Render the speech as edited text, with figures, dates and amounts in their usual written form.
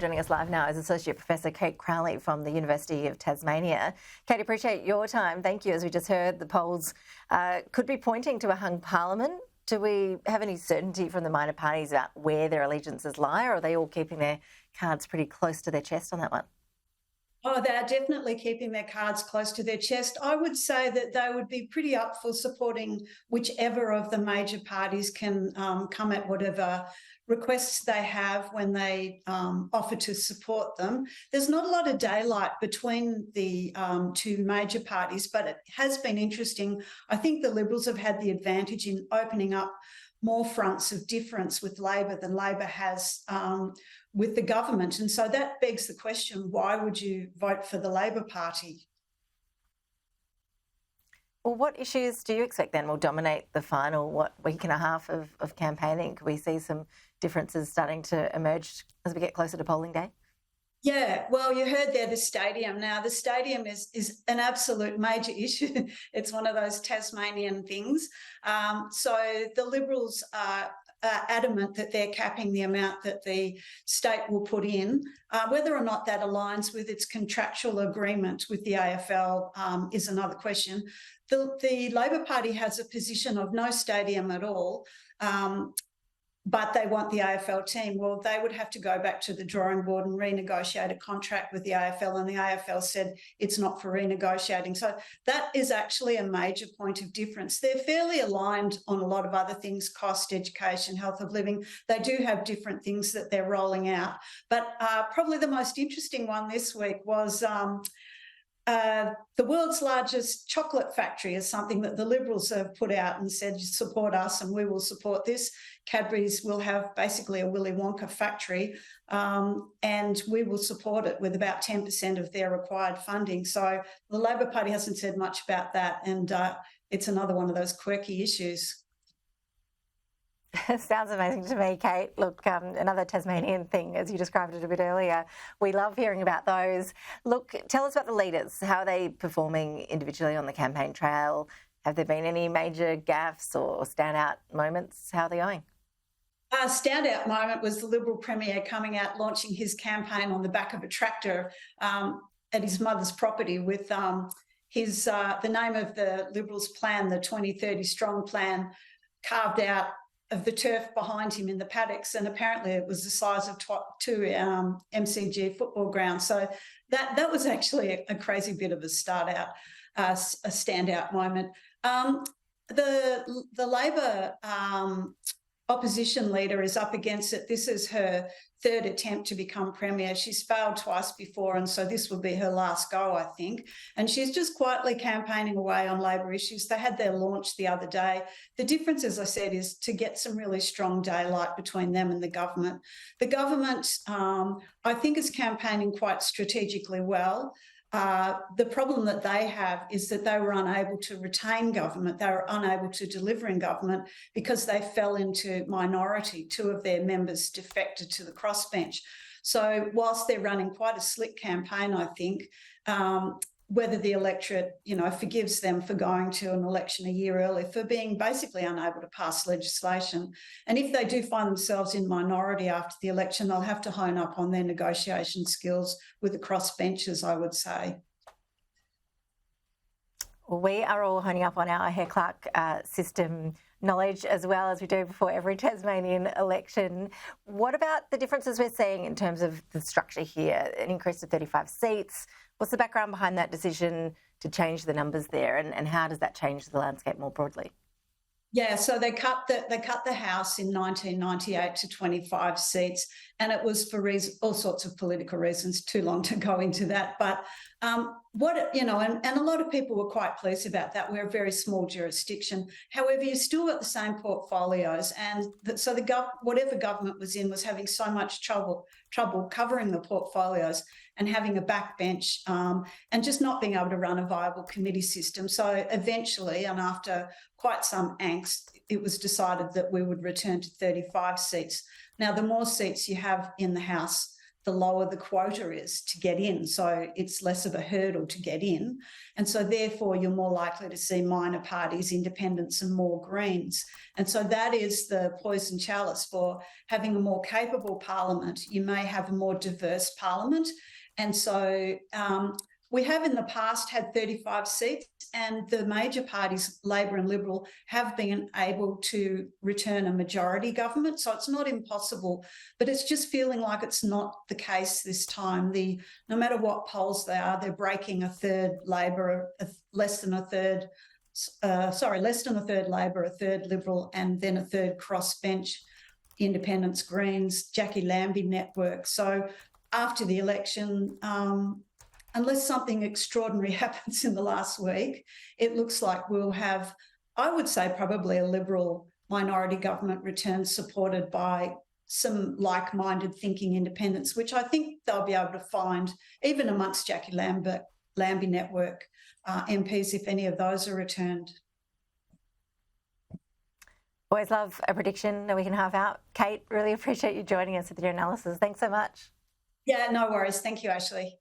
Joining us live now is Associate Professor Kate Crowley from the University of Tasmania. Kate, appreciate your time. Thank you. As we just heard, the polls could be pointing to a hung parliament. Do we have any certainty from the minor parties about where their allegiances lie, or are they all keeping their cards pretty close to their chest on that one? Oh, they're definitely keeping their cards close to their chest. I would say that they would be pretty up for supporting whichever of the major parties can come at whatever requests they have when they offer to support them. There's not a lot of daylight between the two major parties, but it has been interesting. I think the Liberals have had the advantage in opening up more fronts of difference with Labor than Labor has with the government. And so that begs the question, why would you vote for the Labor Party? Well, what issues do you expect then will dominate the final, week and a half of campaigning? Could we see some differences starting to emerge as we get closer to polling day? Yeah, well, you heard there the stadium. Now, the stadium is an absolute major issue. It's one of those Tasmanian things. So the Liberals are adamant that they're capping the amount that the state will put in. Whether or not that aligns with its contractual agreement with the AFL is another question. The Labor Party has a position of no stadium at all, but they want the AFL team. Well, they would have to go back to the drawing board and renegotiate a contract with the AFL, and the AFL said it's not for renegotiating. So that is actually a major point of difference. They're fairly aligned on a lot of other things: cost, education, health of living. They do have different things that they're rolling out. But probably the most interesting one this week was the world's largest chocolate factory is something that the Liberals have put out and said, support us and we will support this. Cadbury's will have basically a Willy Wonka factory and we will support it with about 10% of their required funding. So the Labor Party hasn't said much about that, and it's another one of those quirky issues. Sounds amazing to me, Kate. Look, another Tasmanian thing, as you described it a bit earlier. We love hearing about those. Look, tell us about the leaders. How are they performing individually on the campaign trail? Have there been any major gaffes or standout moments? How are they going? A standout moment was the Liberal Premier coming out, launching his campaign on the back of a tractor at his mother's property with the name of the Liberals' plan, the 2030 Strong Plan, carved out of the turf behind him in the paddocks, and apparently it was the size of two MCG football grounds. So that was actually a crazy bit of a standout moment. The Labor opposition leader is up against it. This is her third attempt to become Premier. She's failed twice before, and so this will be her last go, I think. And she's just quietly campaigning away on Labor issues. They had their launch the other day. The difference, as I said, is to get some really strong daylight between them and the government. The government, I think, is campaigning quite strategically well. The problem that they have is that they were unable to retain government. They were unable to deliver in government because they fell into minority. Two of their members defected to the crossbench. So whilst they're running quite a slick campaign, I think, whether the electorate, forgives them for going to an election a year early, for being basically unable to pass legislation. And if they do find themselves in minority after the election, they'll have to hone up on their negotiation skills with the crossbenchers, I would say. Well, we are all honing up on our hair clerk system knowledge, as well as we do before every Tasmanian election. What about the differences we're seeing in terms of the structure here? An increase to 35 seats. What's the background behind that decision to change the numbers there, and how does that change the landscape more broadly? Yeah, so they cut the House in 1998 to 25 seats, and it was for all sorts of political reasons. Too long to go into that, but and a lot of people were quite pleased about that. We're a very small jurisdiction. However, you still got the same portfolios, and so whatever government was in was having so much trouble covering the portfolios and having a backbench and just not being able to run a viable committee system. So eventually, and after quite some angst, it was decided that we would return to 35 seats. Now, the more seats you have in the House, the lower the quota is to get in. So it's less of a hurdle to get in. And so therefore you're more likely to see minor parties, independents and more Greens. And so that is the poison chalice for having a more capable parliament. You may have a more diverse parliament. And so we have in the past had 35 seats, and the major parties, Labor and Liberal, have been able to return a majority government. So it's not impossible, but it's just feeling like it's not the case this time. No matter what polls they are, they're breaking a third Labor, less than a third Labor, a third Liberal, and then a third crossbench, Independents, Greens, Jackie Lambie network. So after the election, unless something extraordinary happens in the last week, it looks like we'll have, I would say, probably a Liberal minority government return supported by some like-minded thinking independents, which I think they'll be able to find even amongst Jackie Lambie network MPs if any of those are returned. Always love a prediction that we can have out. Kate, really appreciate you joining us with your analysis. Thanks so much. Yeah, no worries. Thank you, Ashley.